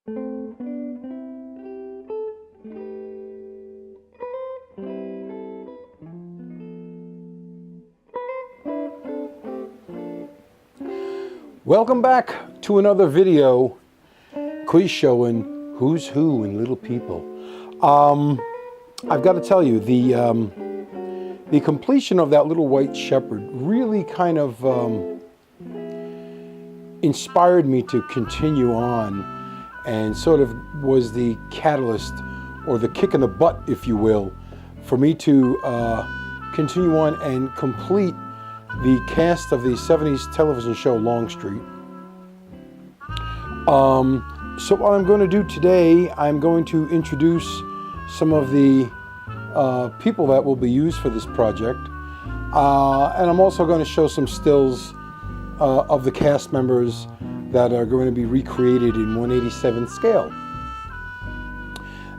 Welcome back to another video quiz showing who's who in Little People. I've got to tell you, the completion of that little white shepherd really kind of inspired me to continue on, and sort of was the catalyst or the kick in the butt, if you will, for me to continue on and complete the cast of the 70s television show Longstreet. So what I'm going to do today, I'm going to introduce some of the people that will be used for this project, and I'm also going to show some stills of the cast members that are going to be recreated in 1/87 scale.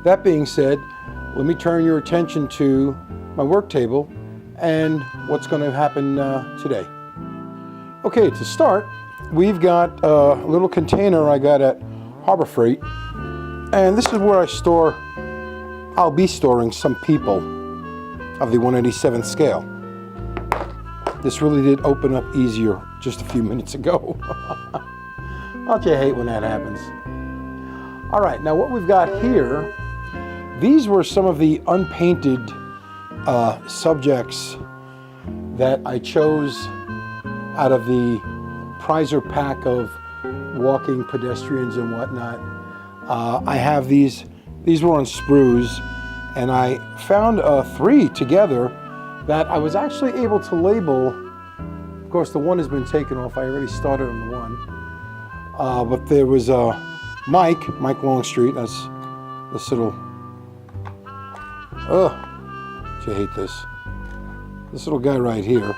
That being said, let me turn your attention to my work table and what's going to happen today. Okay, to start, we've got a little container I got at Harbor Freight, and this is where I'll be storing some people of the 1/87 scale. This really did open up easier just a few minutes ago. Don't you hate when that happens? All right, now what we've got here, these were some of the unpainted subjects that I chose out of the prizer pack of walking pedestrians and whatnot. I have these were on sprues, and I found 3 together that I was actually able to label. Of course, the one has been taken off. I already started on the one. But there was Mike Longstreet. That's this little, I hate this. This little guy right here.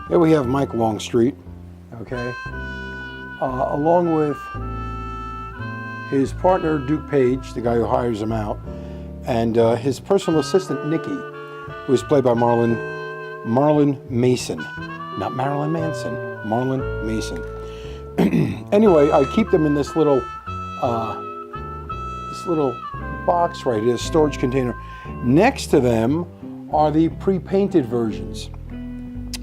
Here we have Mike Longstreet, okay, along with his partner Duke Paige, the guy who hires him out, and his personal assistant Nikki, who is played by Marlyn Mason, not Marilyn Manson, Marlyn Mason. Anyway, I keep them in this little box right here, storage container. Next to them are the pre-painted versions.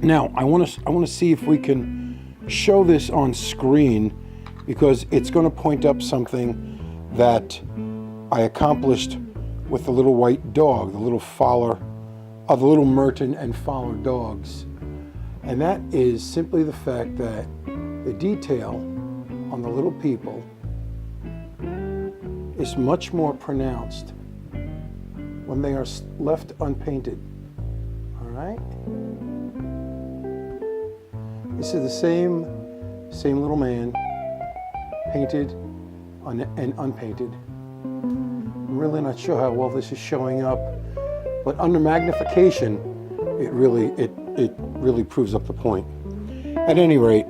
Now, I want to see if we can show this on screen, because it's going to point up something that I accomplished with the little white dog, the little Fowler, the little Merton and Fowler dogs. And that is simply the fact that the detail on the little people is much more pronounced when they are left unpainted. All right? This is the same little man, painted and unpainted. I'm really not sure how well this is showing up, but under magnification, it really proves up the point. At any rate,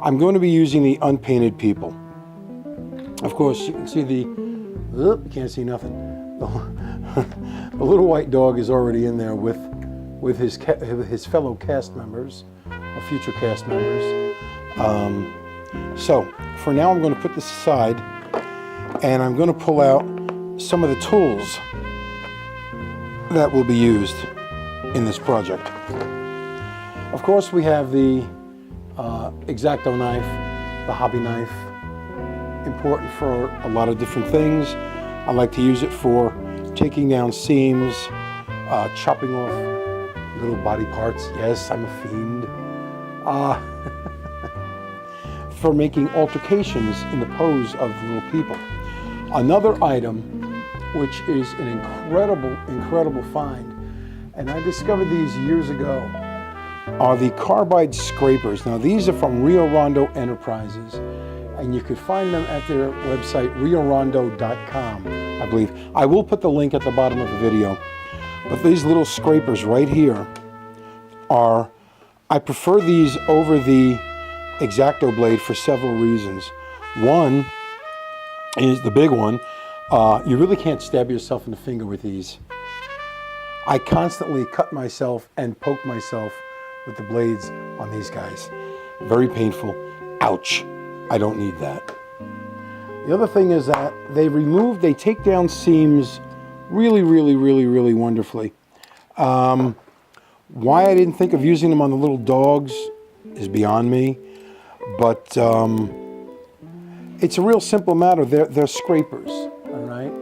I'm going to be using the unpainted people. Of course, you can see you can't see nothing. The little white dog is already in there with his fellow cast members, or future cast members. So for now, I'm going to put this aside, and I'm going to pull out some of the tools that will be used in this project. Of course, we have the X-Acto knife, the hobby knife, important for a lot of different things. I like to use it for taking down seams, chopping off little body parts. Yes, I'm a fiend. For making altercations in the pose of little people. Another item, which is an incredible find, and I discovered these years ago, are the carbide scrapers. Now, these are from Rio Rondo Enterprises, and you can find them at their website, riorondo.com, I believe. I will put the link at the bottom of the video. But these little scrapers right here are, I prefer these over the X-Acto blade for several reasons. One is the big one. You really can't stab yourself in the finger with these. I constantly cut myself and poke myself with the blades on these guys. Very painful. Ouch. I don't need that. The other thing is that they take down seams really, really, really, really wonderfully. Why I didn't think of using them on the little dogs is beyond me, but it's a real simple matter. They're scrapers, all right?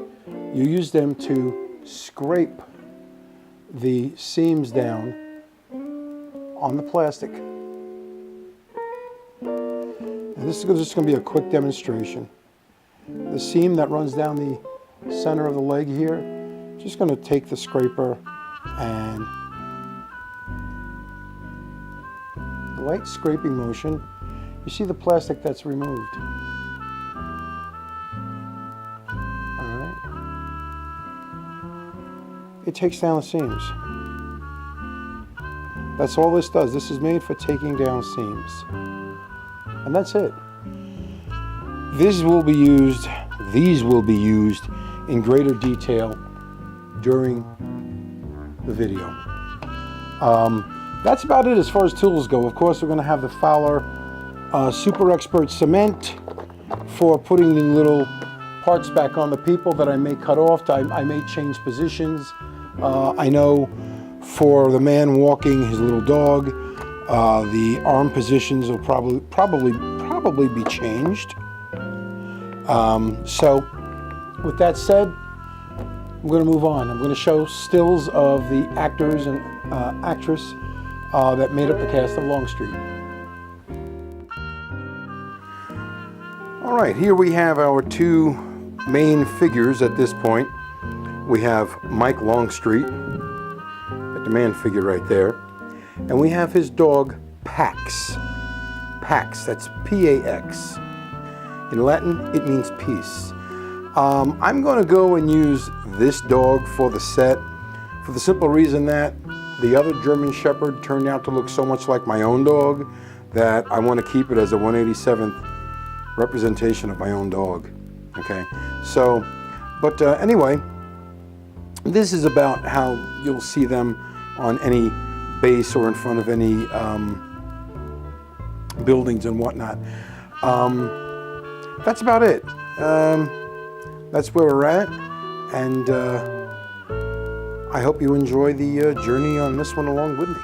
You use them to scrape the seams down on the plastic. And this is just going to be a quick demonstration. The seam that runs down the center of the leg here, just going to take the scraper and the light scraping motion. You see the plastic that's removed. All right. It takes down the seams. That's all this does. This is made for taking down seams. And that's it. These will be used in greater detail during the video. That's about it as far as tools go. Of course, we're going to have the Fowler Super Expert Cement for putting the little parts back on the people that I may cut off. I may change positions. I know for the man walking his little dog, the arm positions will probably be changed. So, with that said, I'm going to move on. I'm going to show stills of the actors and actress that made up the cast of Longstreet. All right, here we have our two main figures at this point. We have Mike Longstreet, the man figure right there, and we have his dog Pax. Pax, that's P-A-X. In Latin, it means peace. I'm going to go and use this dog for the set for the simple reason that the other German Shepherd turned out to look so much like my own dog that I want to keep it as a 187th representation of my own dog. Okay, so, but anyway, this is about how you'll see them on any base or in front of any buildings and whatnot. That's about it. That's where we're at, and I hope you enjoy the journey on this one along with me.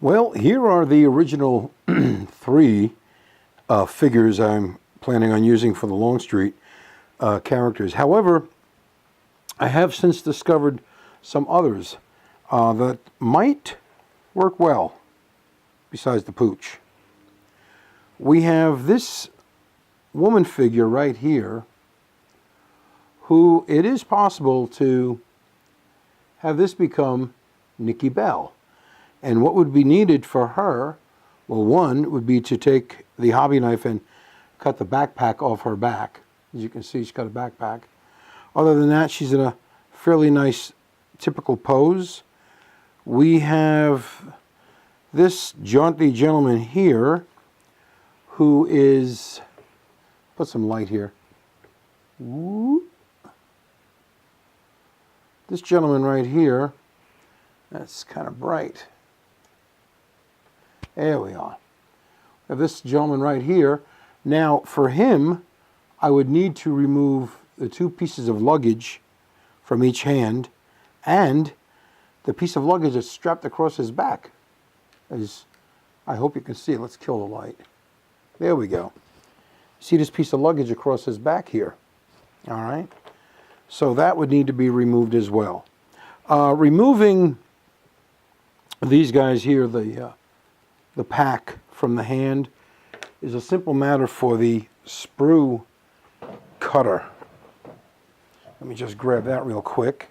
Well, here are the original three figures I'm planning on using for the Longstreet characters. However, I have since discovered some others that might work well besides the pooch. We have this woman figure right here who it is possible to have this become Nikki Bell. And what would be needed for her, well, one would be to take the hobby knife and cut the backpack off her back. As you can see, she's got a backpack. Other than that, she's in a fairly nice, typical pose. We have this jaunty gentleman here who is, put some light here. Whoop. This gentleman right here, that's kind of bright. There we are. Now this gentleman right here. Now for him, I would need to remove the two pieces of luggage from each hand and the piece of luggage that's strapped across his back. As I hope you can see it. Let's kill the light. There we go. See this piece of luggage across his back here. All right. So that would need to be removed as well. Removing these guys here, the pack from the hand, is a simple matter for the sprue cutter. Let me just grab that real quick.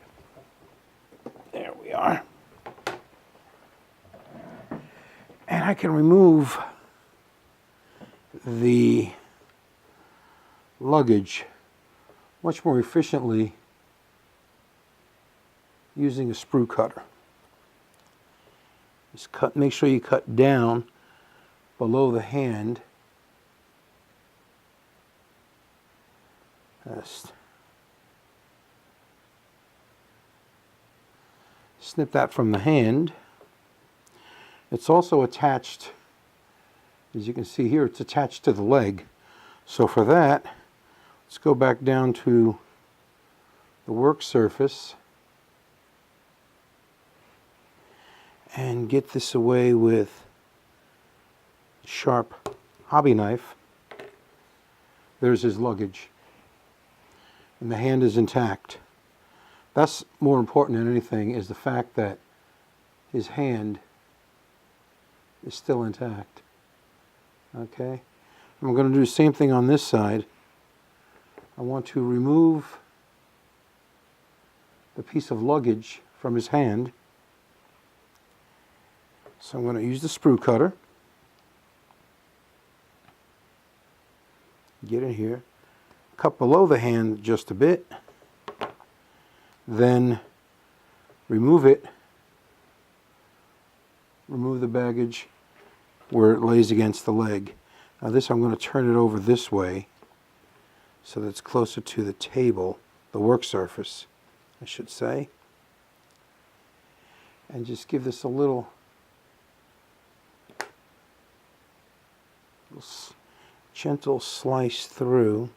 There we are. And I can remove the luggage much more efficiently using a sprue cutter. Just cut, make sure you cut down below the hand. Just snip that from the hand. It's also attached, as you can see here, it's attached to the leg. So for that, let's go back down to the work surface and get this away with a sharp hobby knife. There's his luggage. And the hand is intact. That's more important than anything, is the fact that his hand is still intact. Okay? I'm going to do the same thing on this side. I want to remove the piece of luggage from his hand. So I'm going to use the sprue cutter. Get in here. Cut below the hand just a bit. Then remove it. Remove the baggage where it lays against the leg. Now this, I'm going to turn it over this way so that it's closer to the table, the work surface, I should say. And just give this a little gentle slice through.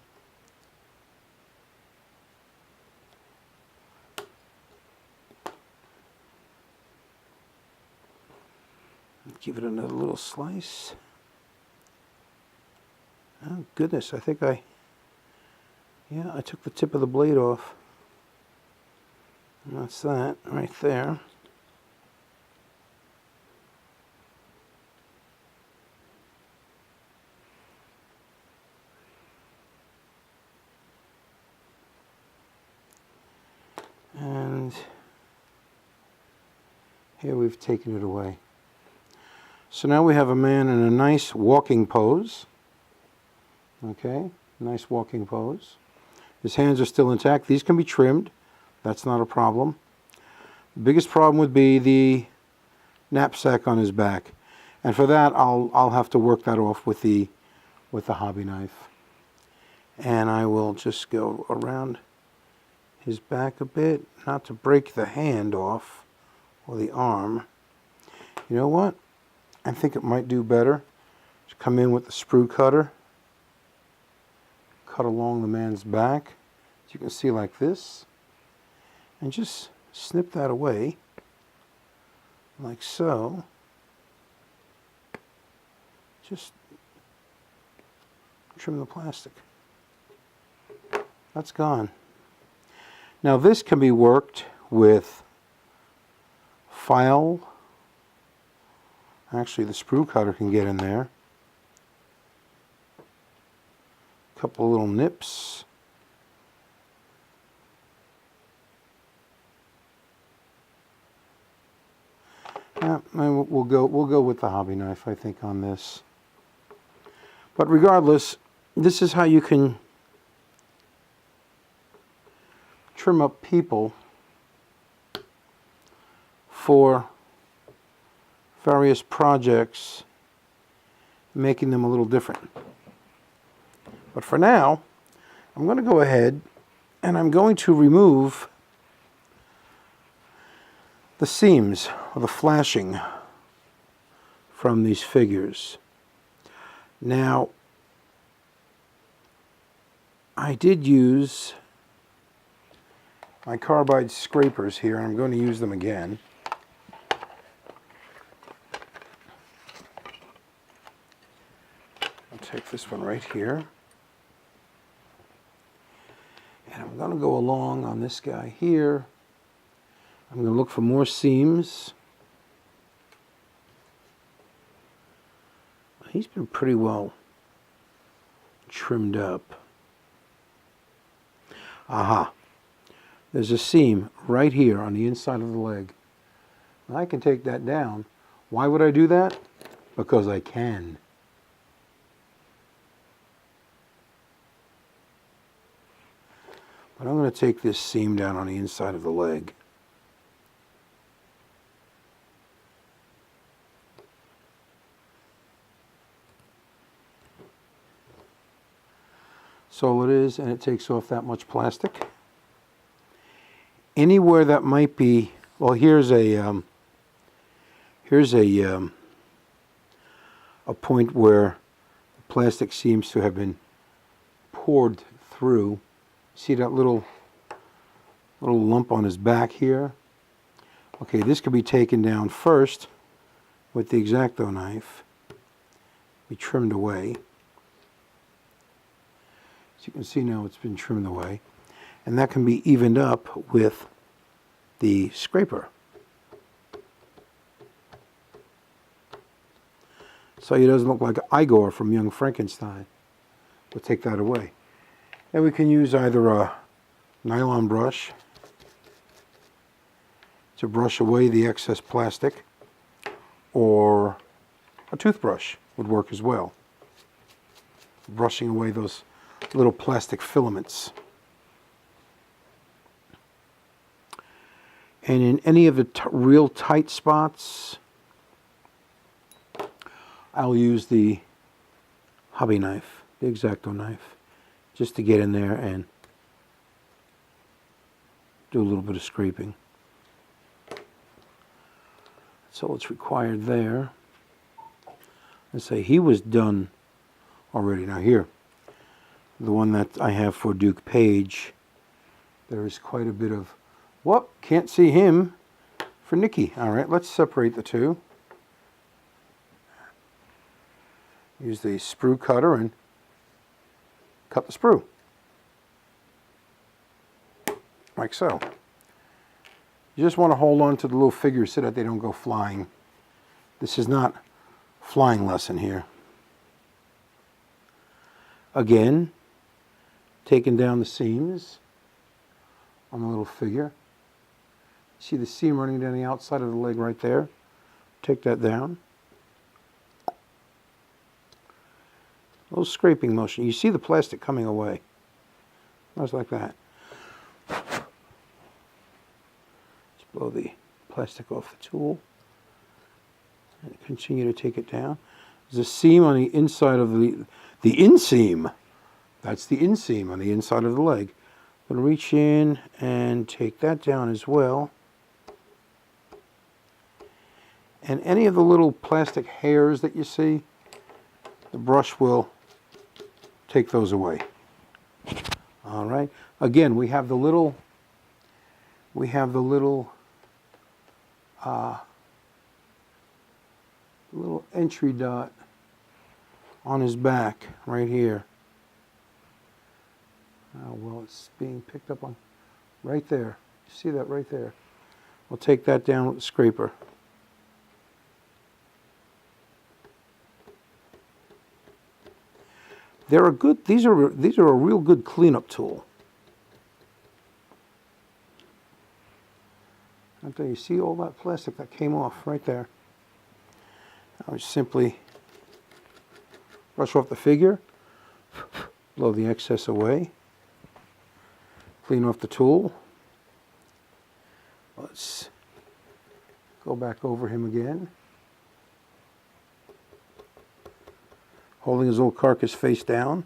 Give it another little slice. Oh goodness, I think I took the tip of the blade off. And that's that right there. And here we've taken it away. So now we have a man in a nice walking pose. Okay, nice walking pose. His hands are still intact. These can be trimmed. That's not a problem. The biggest problem would be the knapsack on his back. And for that, I'll have to work that off with the hobby knife. And I will just go around his back a bit, not to break the hand off or the arm. You know what? I think it might do better to come in with the sprue cutter, cut along the man's back, as you can see, like this, and just snip that away, like so. just trim the plastic. That's gone. Now this can be worked with file. Actually, the sprue cutter can get in there. A couple of little nips. Yeah, we'll go with the hobby knife, I think, on this. But regardless, this is how you can trim up people for various projects, making them a little different. But for now, I'm going to go ahead and I'm going to remove the seams or the flashing from these figures. Now, I did use my carbide scrapers here, and I'm going to use them again. I'll take this one right here. And I'm going to go along on this guy here. I'm going to look for more seams. He's been pretty well trimmed up. Aha. There's a seam right here on the inside of the leg. I can take that down. Why would I do that? Because I can. But I'm going to take this seam down on the inside of the leg. So all it is, and it takes off that much plastic. Anywhere that might be, well, here's a point where the plastic seems to have been poured through. See that little lump on his back here? Okay, this could be taken down first with the X-Acto knife. Be trimmed away. As you can see now, it's been trimmed away. And that can be evened up with the scraper. So he doesn't look like Igor from Young Frankenstein. We'll take that away. And we can use either a nylon brush to brush away the excess plastic, or a toothbrush would work as well, brushing away those little plastic filaments. And in any of the real tight spots, I'll use the hobby knife, the X-Acto knife, just to get in there and do a little bit of scraping. That's all it's required there. And say he was done already. Now here, the one that I have for Duke Paige, there is quite a bit of, whoop, can't see him, for Nikki. All right, let's separate the two. Use the sprue cutter and cut the sprue. Like so. You just want to hold on to the little figures so that they don't go flying. This is not a flying lesson here. Again, taking down the seams on the little figure. See the seam running down the outside of the leg right there? Take that down. A little scraping motion. You see the plastic coming away. Just like that. Just blow the plastic off the tool. And continue to take it down. There's a seam on the inside of the inseam. That's the inseam on the inside of the leg. I'm going to reach in and take that down as well. And any of the little plastic hairs that you see, the brush will take those away. All right. Again, we have the little little entry dot on his back right here. Oh, well, it's being picked up on right there. You see that right there? We'll take that down with the scraper. They're a good. These are a real good cleanup tool. Okay, you see all that plastic that came off right there. I would simply brush off the figure, blow the excess away, clean off the tool. Let's go back over him again. Holding his old carcass face down.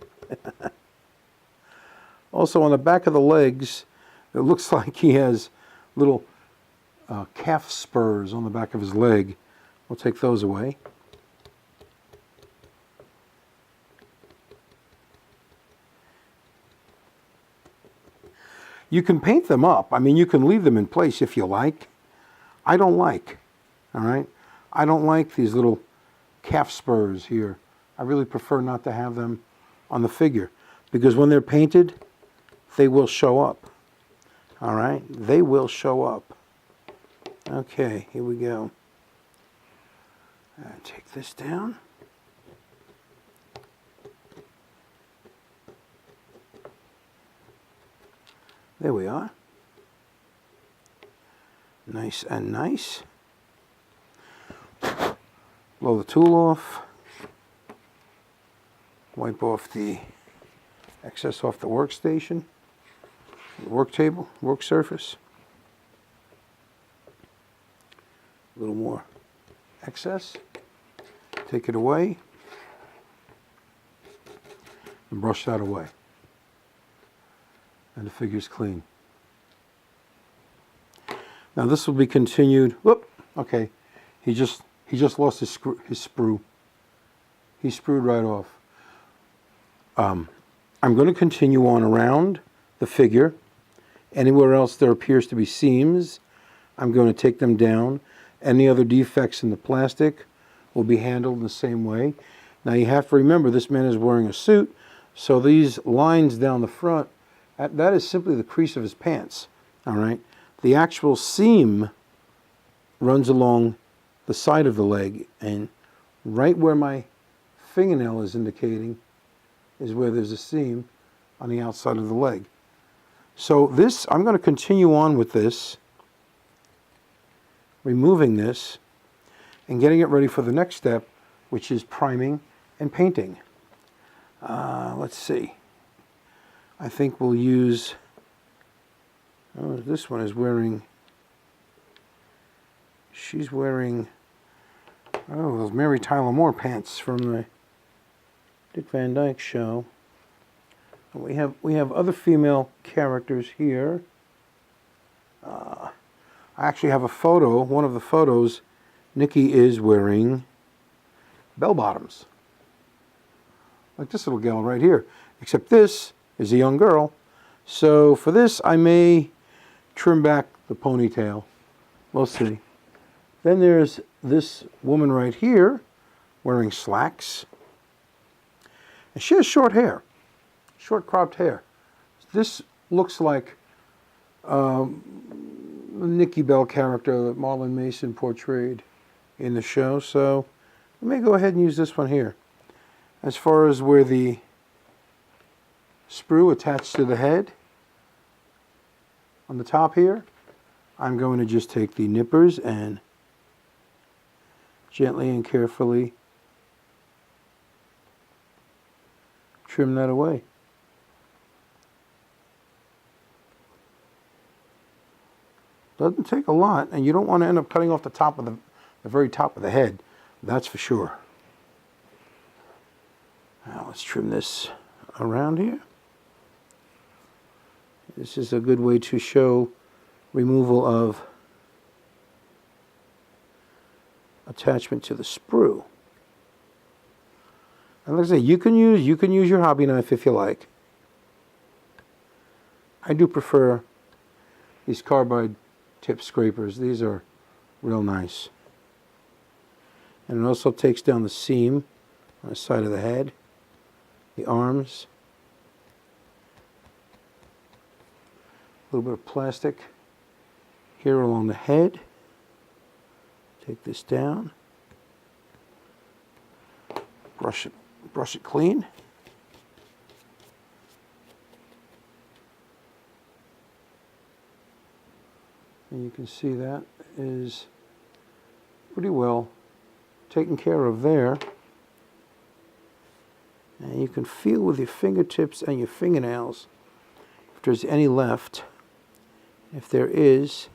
Also on the back of the legs, it looks like he has little calf spurs on the back of his leg. We'll take those away. You can paint them up. I mean, you can leave them in place if you like. I don't like, all right? I don't like these little calf spurs here. I really prefer not to have them on the figure because when they're painted, they will show up, all right? They will show up. Okay, here we go. Take this down. There we are. Nice and nice. Blow the tool off. Wipe off the excess off the workstation, the work table, work surface. A little more excess. Take it away and brush that away. And the figure's clean. Now this will be continued. Whoop. Okay, he just lost his sprue. He sprued right off. I'm going to continue on around the figure. Anywhere else there appears to be seams, I'm going to take them down. Any other defects in the plastic will be handled in the same way. Now you have to remember this man is wearing a suit, so these lines down the front, that is simply the crease of his pants. All right. The actual seam runs along the side of the leg, and right where my fingernail is indicating is where there's a seam on the outside of the leg. So this, I'm going to continue on with this, removing this, and getting it ready for the next step, which is priming and painting. Let's see. I think we'll use, this one is wearing, she's wearing, those Mary Tyler Moore pants from the Dick Van Dyke Show. We have other female characters here. I actually have a photo. One of the photos, Nikki is wearing bell bottoms, like this little gal right here. Except this is a young girl. So for this, I may trim back the ponytail. We'll see. Then there's this woman right here wearing slacks. And she has short hair, short cropped hair. This looks like the Nikki Bell character that Marlyn Mason portrayed in the show. So we may go ahead and use this one here. As far as where the sprue attached to the head on the top here, I'm going to just take the nippers and gently and carefully trim that away. Doesn't take a lot, and you don't want to end up cutting off the top of the very top of the head. That's for sure. Now let's trim this around here. This is a good way to show removal of attachment to the sprue. And like I say, you can use your hobby knife if you like. I do prefer these carbide tip scrapers. These are real nice. And it also takes down the seam on the side of the head, the arms, a little bit of plastic here along the head. Take this down, brush it clean. And you can see that is pretty well taken care of there. And you can feel with your fingertips and your fingernails if there's any left. If there is,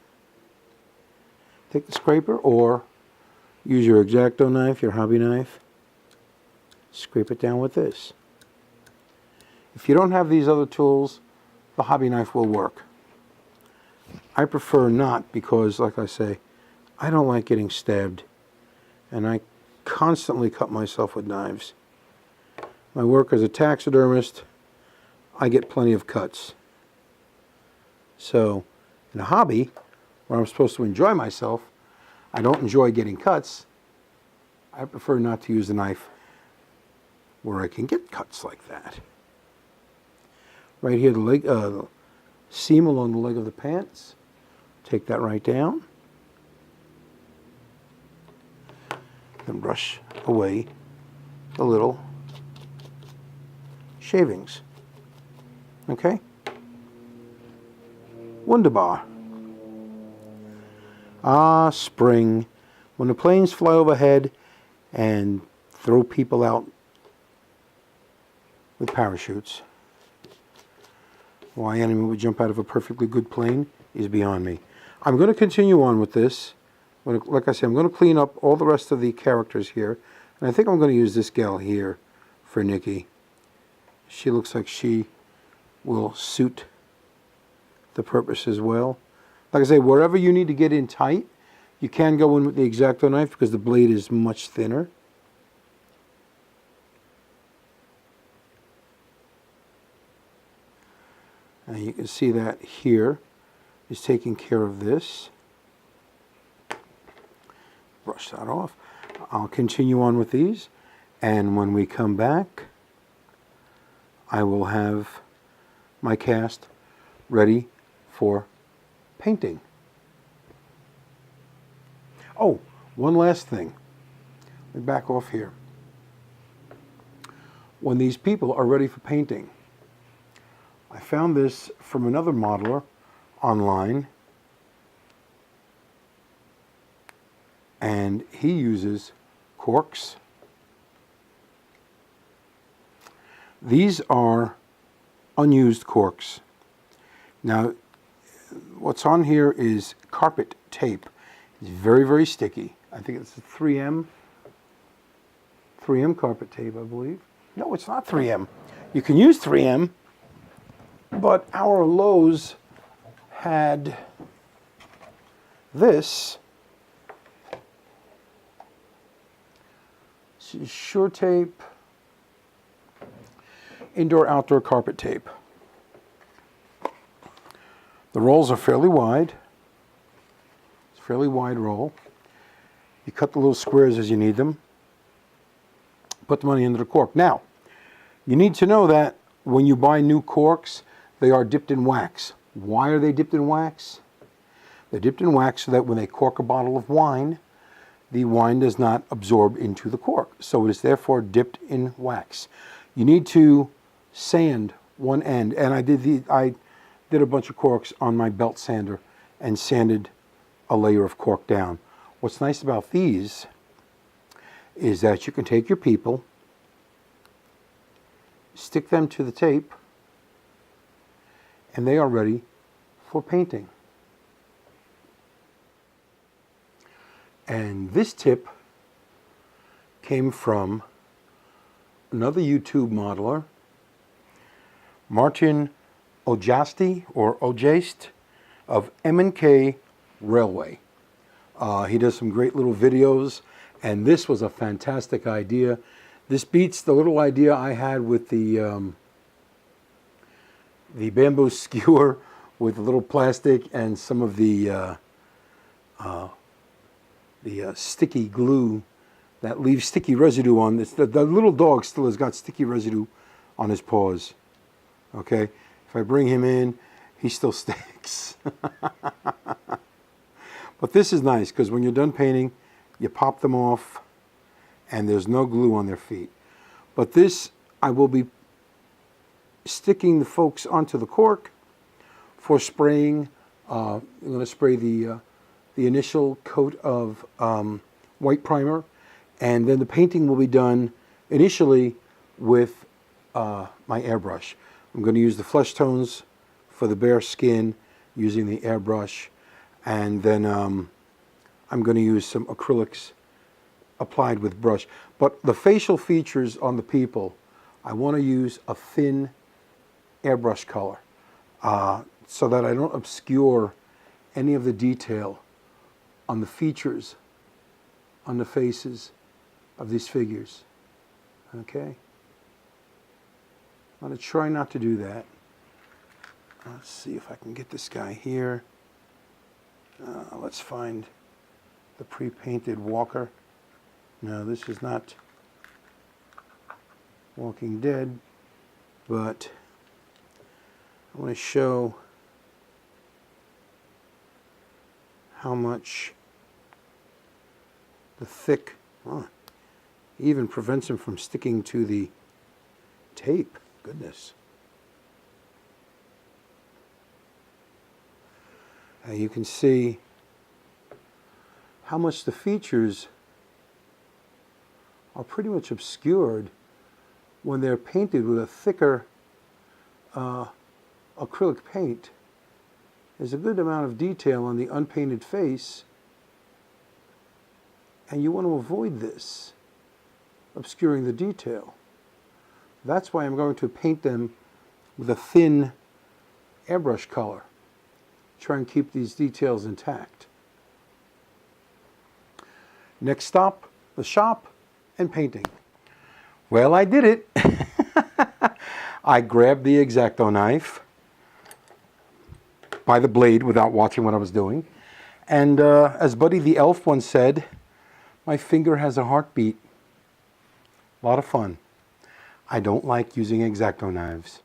take the scraper or use your X-Acto knife, your hobby knife. Scrape it down with this. If you don't have these other tools, the hobby knife will work. I prefer not because, like I say, I don't like getting stabbed, and I constantly cut myself with knives. My work as a taxidermist, I get plenty of cuts. So, in a hobby, where I'm supposed to enjoy myself, I don't enjoy getting cuts. I prefer not to use a knife where I can get cuts like that. Right here, the leg, seam along the leg of the pants. Take that right down. Then brush away the little shavings. Okay? Wunderbar. Ah, spring. When the planes fly overhead and throw people out with parachutes. Why anyone would jump out of a perfectly good plane is beyond me. I'm going to continue on with this. Like I said, I'm going to clean up all the rest of the characters here. And I think I'm going to use this gal here for Nikki. She looks like she will suit the purpose as well. Like I say, wherever you need to get in tight, you can go in with the X-Acto knife because the blade is much thinner. And you can see that here is taking care of this. Brush that off. I'll continue on with these, and when we come back, I will have my cast ready for painting. Oh, one last thing. Let me back off here. When these people are ready for painting, I found this from another modeler online, and he uses corks. These are unused corks. Now, what's on here is carpet tape. It's very, very sticky. I think it's a 3M carpet tape, I believe. No, it's not 3M. You can use 3M, but our Lowe's had this. This is Sure Tape indoor-outdoor carpet tape. The rolls are fairly wide. It's a fairly wide roll. You cut the little squares as you need them. Put them on the end of the cork. Now, you need to know that when you buy new corks, they are dipped in wax. Why are they dipped in wax? They're dipped in wax so that when they cork a bottle of wine, the wine does not absorb into the cork. So it is therefore dipped in wax. You need to sand one end, and I did a bunch of corks on my belt sander and sanded a layer of cork down. What's nice about these is that you can take your people, stick them to the tape, and they are ready for painting. And this tip came from another YouTube modeler, Martin Ojasti or Ojaste of M&K Railway. He does some great little videos, and this was a fantastic idea. This beats the little idea I had with the bamboo skewer with a little plastic and some of the sticky glue that leaves sticky residue on this. The little dog still has got sticky residue on his paws. Okay, if I bring him in, he still stinks. But this is nice because when you're done painting, you pop them off and there's no glue on their feet. But this, I will be sticking the folks onto the cork for spraying. I'm going to spray the initial coat of white primer, and then the painting will be done initially with my airbrush. I'm going to use the flesh tones for the bare skin using the airbrush, and then I'm going to use some acrylics applied with brush. But the facial features on the people, I want to use a thin airbrush color so that I don't obscure any of the detail on the features, on the faces of these figures. Okay? I'm going to try not to do that. Let's see if I can get this guy here. Let's find the pre-painted walker. No, this is not Walking Dead, but I want to show how much the thick, even prevents him from sticking to the tape. Goodness. You can see how much the features are pretty much obscured when they're painted with a thicker acrylic paint. There's a good amount of detail on the unpainted face, and you want to avoid this, obscuring the detail. That's why I'm going to paint them with a thin airbrush color. Try and keep these details intact. Next stop, the shop and painting. Well, I did it. I grabbed the X-Acto knife by the blade without watching what I was doing. And as Buddy the Elf once said, my finger has a heartbeat. A lot of fun. I don't like using X-Acto knives.